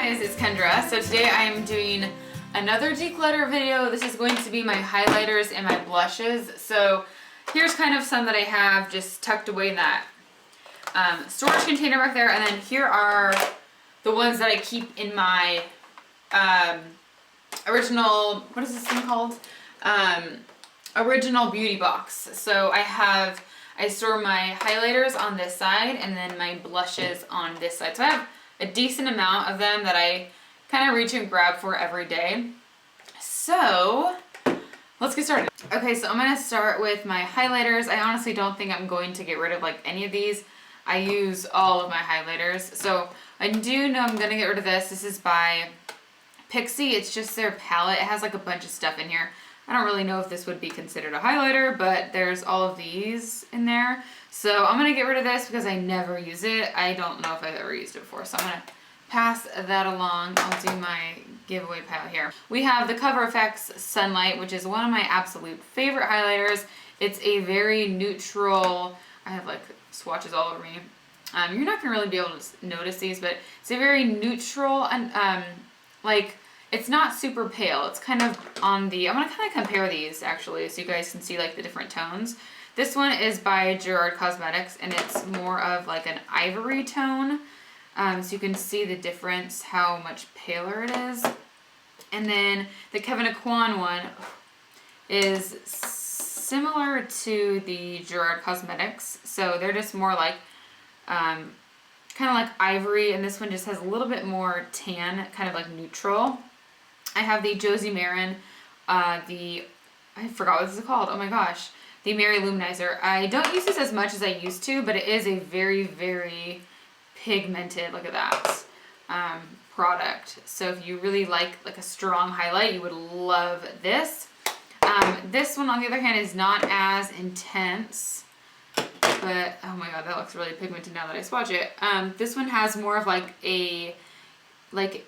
guys, it's Kendra. So today I am doing another declutter video. This is going to be my highlighters and my blushes. So here's kind of some that I have just tucked away in that storage container back there. And then here are the ones that I keep in my original, what is this thing called? Original beauty box. So I store my highlighters on this side and then my blushes on this side. So I have a decent amount of them that I kind of reach and grab for every day. So let's get started. Okay, so I'm going to start with my highlighters. I honestly don't think I'm going to get rid of like any of these. I use all of my highlighters. So I do know I'm going to get rid of this. This is by Pixie. It's just their palette. It has like a bunch of stuff in here. I don't really know if this would be considered a highlighter, but there's all of these in there. So I'm going to get rid of this because I never use it. I don't know if I've ever used it before. So I'm going to pass that along. I'll do my giveaway pile here. We have the Cover FX Sunlight, which is one of my absolute favorite highlighters. It's a very neutral, I have like swatches all over me. You're not going to really be able to notice these, but it's a very neutral and like, it's not super pale. It's kind of on the, I'm going to kind of compare these actually so you guys can see like the different tones. This one is by Gerard Cosmetics and it's more of like an ivory tone. So you can see the difference, how much paler it is. And then the Kevyn Aucoin one is similar to the Gerard Cosmetics. So they're just more like, kind of like ivory, and this one just has a little bit more tan, kind of like neutral. I have the Josie Maran, I forgot what this is called, oh my gosh, the Mary Luminizer. I don't use this as much as I used to, but it is a very, very pigmented, look at that, product. So if you really like a strong highlight, you would love this. This one, on the other hand, is not as intense, but oh my god, that looks really pigmented now that I swatch it. This one has more of like a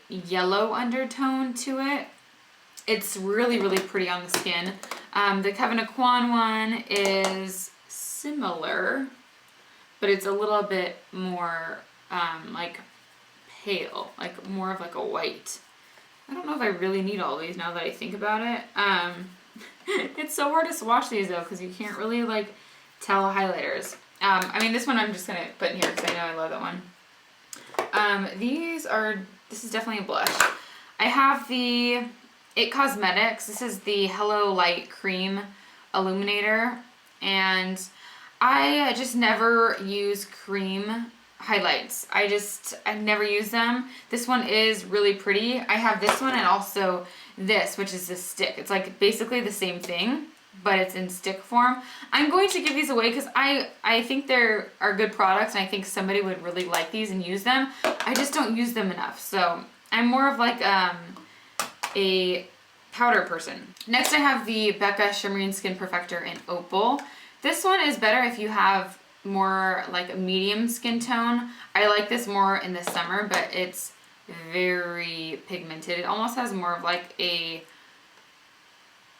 yellow undertone to it. It's really, really pretty on the skin. The Kevyn Aucoin one is similar, but it's a little bit more like pale, like more of like a white. I don't know if I really need all these now that I think about it. It's so hard to swatch these though because you can't really like tell highlighters. I mean, this one I'm just gonna put in here because I know I love that one. This is definitely a blush. I have the It Cosmetics. This is the Hello Light Cream Illuminator, and I just never use cream highlights. I never use them. This one is really pretty. I have this one and also this, which is the stick. It's like basically the same thing, but it's in stick form. I'm going to give these away because I think they are good products and I think somebody would really like these and use them. I just don't use them enough. So I'm more of like a powder person. Next I have the Becca Shimmering Skin Perfector in Opal. This one is better if you have more like a medium skin tone. I like this more in the summer, but it's very pigmented. It almost has more of like a,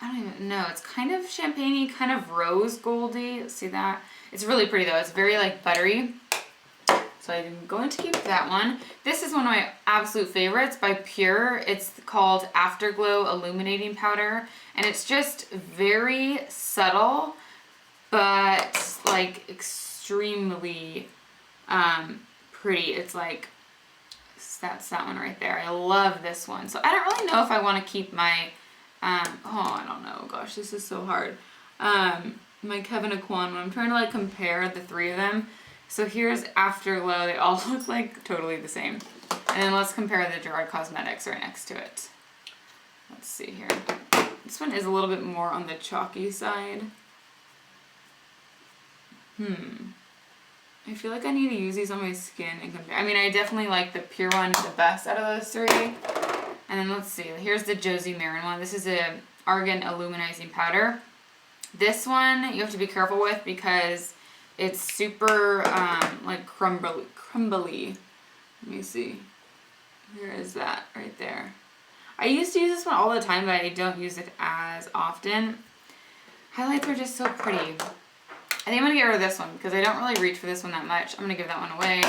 I don't even know, it's kind of champagne-y, kind of rose goldy. See that? It's really pretty though. It's very like buttery. So I'm going to keep that one. This is one of my absolute favorites by Pure. It's called Afterglow Illuminating Powder. And it's just very subtle, but like extremely pretty. It's like, that's that one right there. I love this one. So I don't really know if I want to keep my I don't know. Gosh, this is so hard. My Kevyn Aucoin one. I'm trying to like compare the three of them. So here's Afterglow. They all look like totally the same. And then let's compare the Gerard Cosmetics right next to it. Let's see here. This one is a little bit more on the chalky side. I feel like I need to use these on my skin and compare. I mean, I definitely like the Pure one the best out of those three. And then let's see, here's the Josie Maran one. This is a Argan Illuminizing Powder. This one you have to be careful with because it's super like crumbly. Let me see. Here is that right there. I used to use this one all the time, but I don't use it as often. Highlights are just so pretty. I think I'm going to get rid of this one because I don't really reach for this one that much. I'm going to give that one away.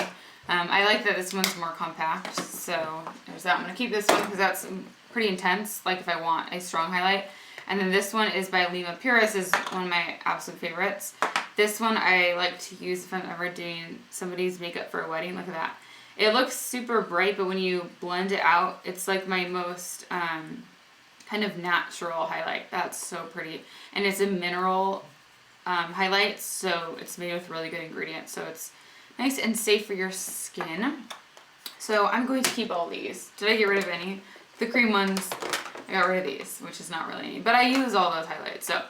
I like that this one's more compact, so there's that. I'm going to keep this one because that's pretty intense, like if I want a strong highlight. And then this one is by Lima Puris, is one of my absolute favorites. This one I like to use if I'm ever doing somebody's makeup for a wedding. Look at that. It looks super bright, but when you blend it out, it's like my most kind of natural highlight. That's so pretty. And it's a mineral highlight, so it's made with really good ingredients. So it's nice and safe for your skin. So I'm going to keep all these. Did I get rid of any? The cream ones, I got rid of these, which is not really any. But I use all those highlights. So,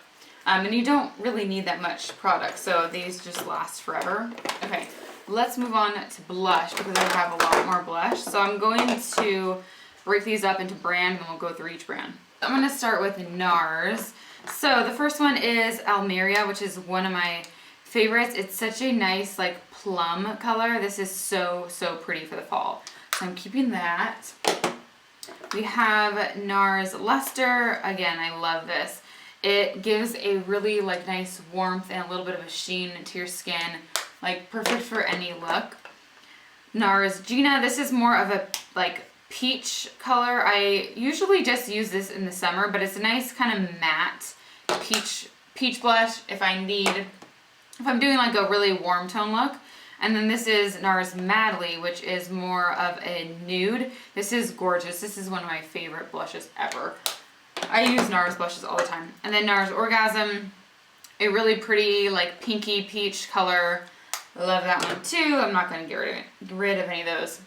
and you don't really need that much product. So these just last forever. Okay, let's move on to blush because I have a lot more blush. So I'm going to break these up into brand and we'll go through each brand. I'm going to start with Nars. So the first one is Almeria, which is one of my favorites. It's such a nice like plum color. This is so pretty for the fall. So I'm keeping that. We have Nars Luster. Again, I love this. It gives a really like nice warmth and a little bit of a sheen to your skin. Like perfect for any look. Nars Gina. This is more of a like peach color. I usually just use this in the summer, but it's a nice kind of matte peach blush if I'm doing like a really warm tone look. And then this is Nars Madly, which is more of a nude. This is gorgeous. This is one of my favorite blushes ever. I use Nars blushes all the time. And then Nars Orgasm, a really pretty like pinky peach color. Love that one too. I'm not going to get rid of any of those.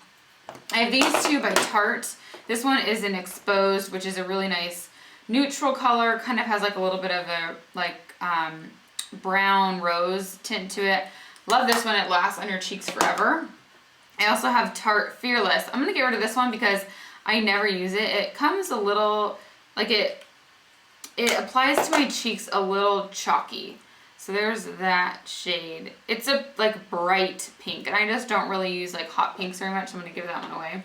I have these two by Tarte. This one is an Exposed, which is a really nice neutral color. Kind of has like a little bit of a like brown rose tint to it. Love this one. It lasts on your cheeks forever. I also have Tarte Fearless. I'm going to get rid of this one because I never use it. It comes a little, like it applies to my cheeks a little chalky. So there's that shade. It's a like bright pink and I just don't really use like hot pinks very much. So I'm going to give that one away.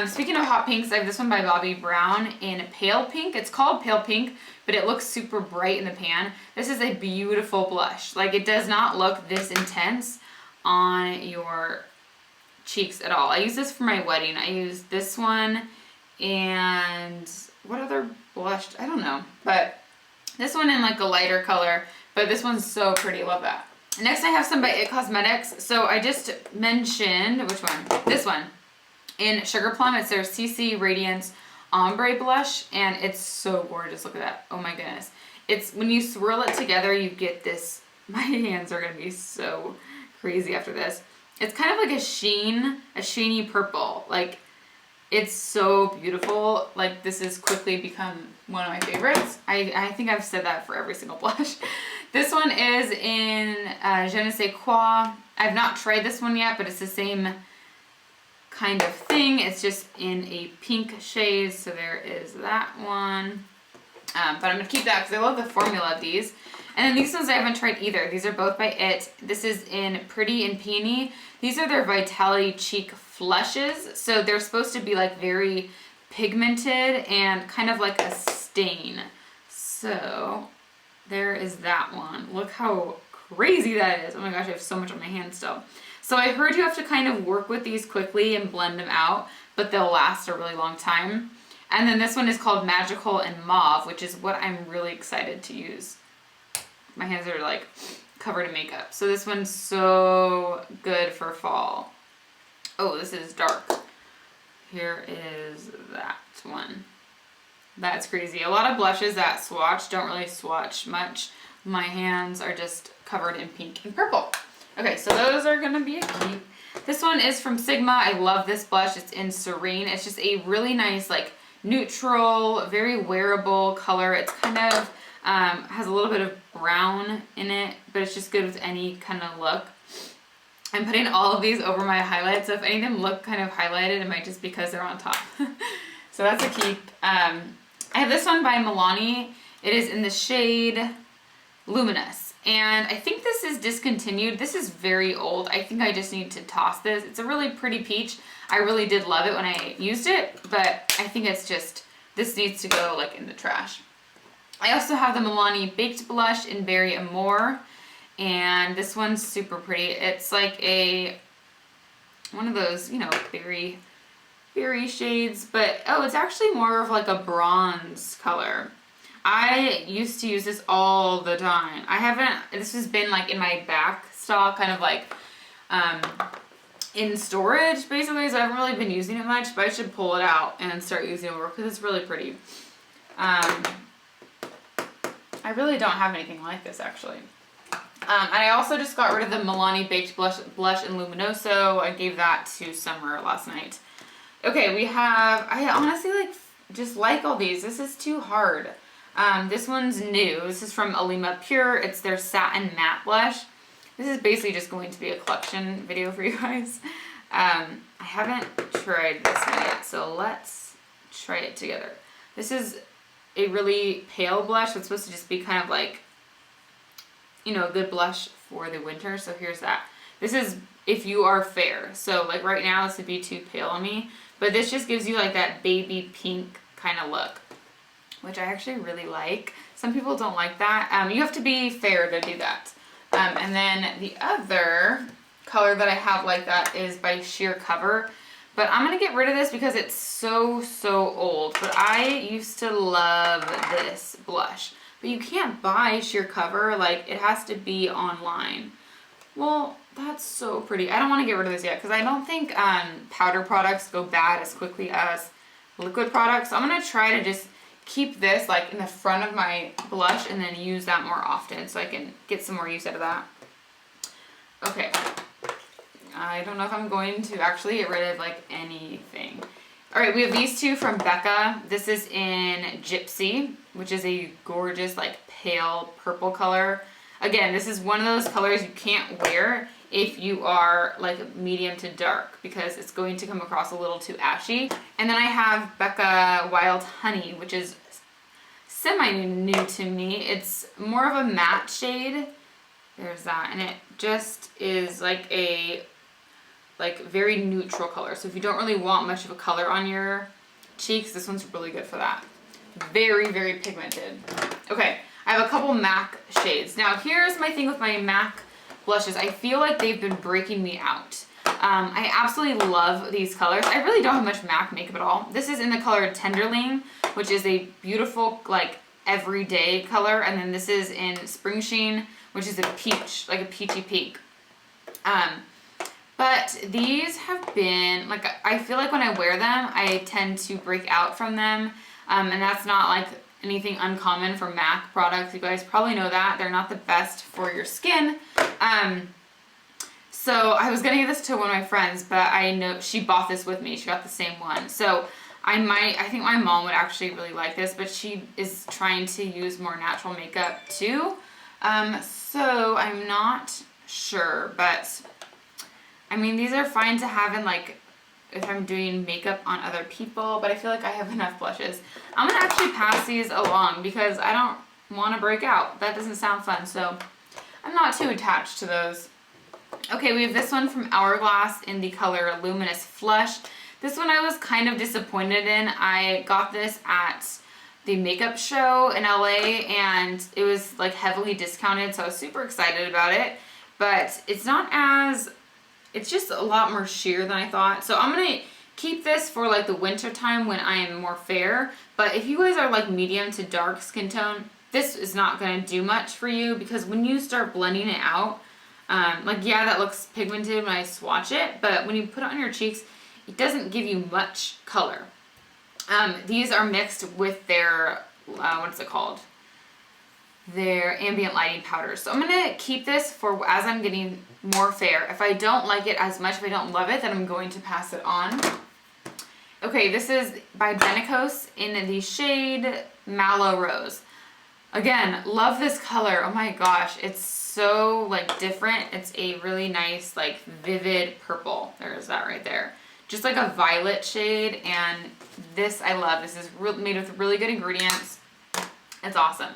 Speaking of hot pinks, I have this one by Bobbi Brown in Pale Pink. It's called Pale Pink, but it looks super bright in the pan. This is a beautiful blush. Like it does not look this intense on your cheeks at all. I use this for my wedding. I use this one and what other blush? I don't know, but this one in like a lighter color, but this one's so pretty. Love that. Next I have some by It Cosmetics. So I just mentioned, which one? This one. In Sugar Plum, it's their CC Radiance Ombre blush, and it's so gorgeous. Look at that. Oh my goodness. It's when you swirl it together, you get this. My hands are going to be so crazy after this. It's kind of like a sheeny purple. Like, it's so beautiful. Like, this has quickly become one of my favorites. I think I've said that for every single blush. This one is in Je ne sais quoi. I've not tried this one yet, but it's the same kind of thing. It's just in a pink shade, so there is that one. But I'm gonna keep that because I love the formula of these. And then these ones I haven't tried either. These are both by It. This is in Pretty and Peony. These are their Vitality Cheek Flushes. So they're supposed to be like very pigmented and kind of like a stain. So there is that one. Look how crazy that is. Oh my gosh, I have so much on my hand still. So I heard you have to kind of work with these quickly and blend them out, but they'll last a really long time. And then this one is called Magical and Mauve, which is what I'm really excited to use. My hands are like covered in makeup. So this one's so good for fall. Oh, this is dark. Here is that one. That's crazy. A lot of blushes that swatch don't really swatch much. My hands are just covered in pink and purple. Okay, so those are gonna be a keep. This one is from Sigma. I love this blush. It's in Serene. It's just a really nice, like, neutral, very wearable color. It's kind of has a little bit of brown in it, but it's just good with any kind of look. I'm putting all of these over my highlights, so if any of them look kind of highlighted, it might just be because they're on top. So that's a keep. I have this one by Milani. It is in the shade Luminous. And I think this is discontinued. This is very old. I think I just need to toss this. It's a really pretty peach. I really did love it when I used it, but I think it's just, this needs to go like in the trash. I also have the Milani Baked Blush in Berry Amore, and this one's super pretty. It's like a one of those, you know, berry shades, but oh, it's actually more of like a bronze color. I used to use this all the time. I haven't, this has been like in my back stock, kind of like in storage basically, so I haven't really been using it much, but I should pull it out and start using it more because it's really pretty. I really don't have anything like this actually. And I also just got rid of the Milani Baked Blush in Luminoso. I gave that to Summer last night. Okay, we have, I honestly just like all these. This is too hard. This one's new. This is from Alima Pure. It's their Satin Matte Blush. This is basically just going to be a collection video for you guys. I haven't tried this one yet, so let's try it together. This is a really pale blush. It's supposed to just be kind of like, you know, a good blush for the winter. So here's that. This is if you are fair. So like right now this would be too pale on me, but this just gives you like that baby pink kind of look, which I actually really like. Some people don't like that. You have to be fair to do that. And then the other color that I have like that is by Sheer Cover, but I'm gonna get rid of this because it's so old. But I used to love this blush. But you can't buy Sheer Cover, like it has to be online. Well, that's so pretty. I don't want to get rid of this yet because I don't think powder products go bad as quickly as liquid products. So I'm going to try to just keep this like in the front of my blush and then use that more often so I can get some more use out of that. Okay. I don't know if I'm going to actually get rid of like anything. All right, we have these two from Becca. This is in Gypsy, which is a gorgeous like pale purple color. Again, this is one of those colors you can't wear if you are like medium to dark because it's going to come across a little too ashy. And then I have Becca Wild Honey, which is semi-new to me. It's more of a matte shade. There's that. And it just is like a very neutral color. So if you don't really want much of a color on your cheeks, this one's really good for that. Very pigmented. Okay, I have a couple MAC shades. Now here's my thing with my MAC blushes. I feel like they've been breaking me out. I absolutely love these colors. I really don't have much MAC makeup at all. This is in the color Tenderling, which is a beautiful like everyday color. And then this is in Spring Sheen, which is a peach, like a peachy pink. But these have been, like, I feel like when I wear them, I tend to break out from them. And that's not like anything uncommon for MAC products. You guys probably know that. They're not the best for your skin. So I was gonna give this to one of my friends, but I know she bought this with me. She got the same one. So I think my mom would actually really like this, but she is trying to use more natural makeup too. So I'm not sure, but I mean, these are fine to have in like, if I'm doing makeup on other people, but I feel like I have enough blushes. I'm gonna actually pass these along because I don't wanna break out. That doesn't sound fun, so I'm not too attached to those. Okay, we have this one from Hourglass in the color Luminous Flush. This one I was kind of disappointed in. I got this at the makeup show in LA and it was like heavily discounted, so I was super excited about it, but it's not as, it's just a lot more sheer than I thought. So I'm gonna keep this for like the winter time when I am more fair, but if you guys are like medium to dark skin tone, this is not gonna do much for you because when you start blending it out, like yeah, that looks pigmented when I swatch it, but when you put it on your cheeks, it doesn't give you much color. These are mixed with their, what is it called? Their ambient lighting powders. So I'm gonna keep this for as I'm getting more fair. If I don't like it as much, if I don't love it, then I'm going to pass it on. Okay, this is by Benecos in the shade Mallow Rose. Again, love this color. Oh my gosh, it's so like different. It's a really nice like vivid purple. There's that right there. Just like a violet shade, and this I love. This is made with really good ingredients. It's awesome.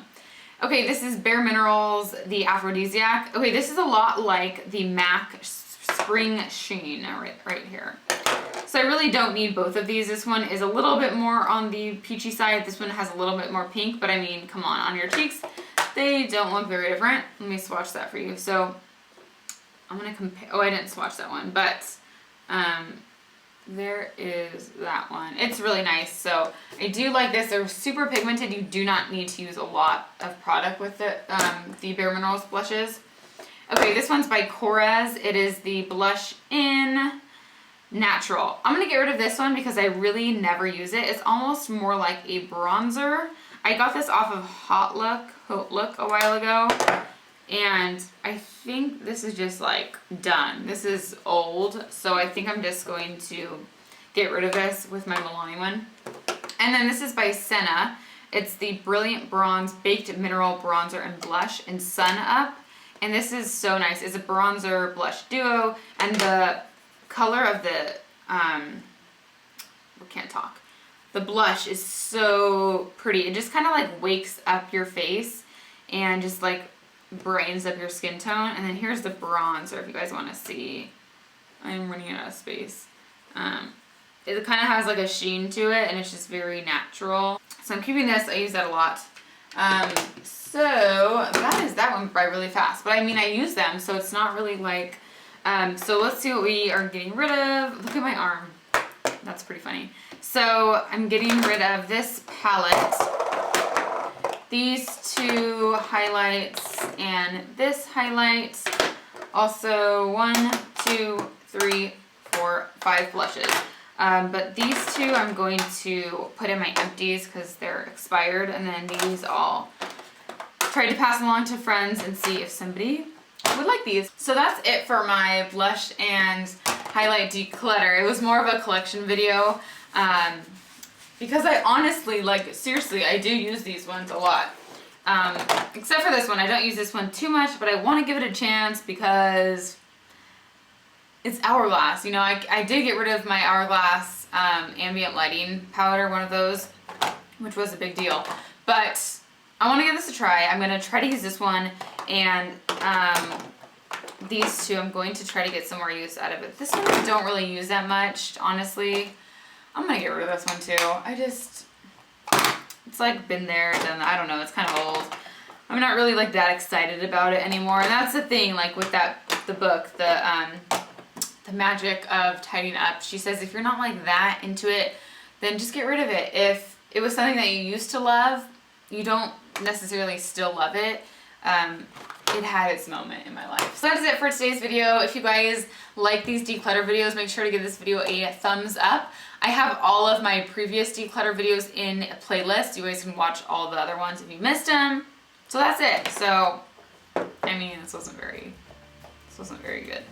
Okay, this is Bare Minerals, the Aphrodisiac. Okay, this is a lot like the MAC Spring Sheen right here. So I really don't need both of these. This one is a little bit more on the peachy side. This one has a little bit more pink, but I mean, come on your cheeks, they don't look very different. Let me swatch that for you. So I'm gonna compare, oh, I didn't swatch that one, but There is that one. It's really nice. So I do like this. They're super pigmented. You do not need to use a lot of product with the Bare Minerals blushes. Okay, this one's by Korres. It is the Blush in Natural. I'm going to get rid of this one because I really never use it. It's almost more like a bronzer. I got this off of Hot Look a while ago. And I think this is just like done. This is old, so I think I'm just going to get rid of this with my Milani one. And then this is by Senna. It's the Brilliant Bronze Baked Mineral Bronzer and Blush in Sun Up. And this is so nice. It's a bronzer blush duo, and the color of the, the blush is so pretty. It just kind of like wakes up your face and just like brightens up your skin tone. And then here's the bronzer if you guys want to see. I'm running out of space. It kind of has like a sheen to it, and it's just very natural. So I'm keeping this. I use that a lot. So that is that one by really fast. But I mean, I use them, so it's not really like... so let's see what we are getting rid of. Look at my arm. That's pretty funny. So I'm getting rid of this palette, these two highlights, and this highlight. Also 1, 2, 3, 4, 5 blushes. But these two I'm going to put in my empties because they're expired, and then these I'll try to pass along to friends and see if somebody would like these. So that's it for my blush and highlight declutter. It was more of a collection video because I honestly, like, seriously, I do use these ones a lot. Except for this one. I don't use this one too much, but I want to give it a chance because it's Hourglass. You know, I did get rid of my Hourglass ambient lighting powder, one of those, which was a big deal. But I want to give this a try. I'm going to try to use this one, and these two I'm going to try to get some more use out of it. This one I don't really use that much, honestly. I'm going to get rid of this one too. It's like been there, done. I don't know, it's kind of old. I'm not really like that excited about it anymore. And that's the thing, like with the book, the magic of tidying up. She says if you're not like that into it, then just get rid of it. If it was something that you used to love, you don't necessarily still love it. It had its moment in my life. So that is it for today's video. If you guys like these declutter videos, make sure to give this video a thumbs up. I have all of my previous declutter videos in a playlist. You guys can watch all the other ones if you missed them. So that's it. So, I mean, this wasn't very good.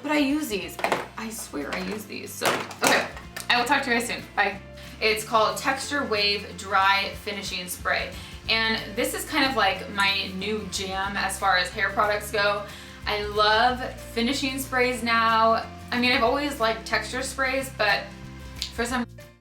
But I use these. I swear I use these. So, okay. I will talk to you guys soon. Bye. It's called Texture Wave Dry Finishing Spray. And this is kind of like my new jam as far as hair products go. I love finishing sprays now. I mean, I've always liked texture sprays, but for some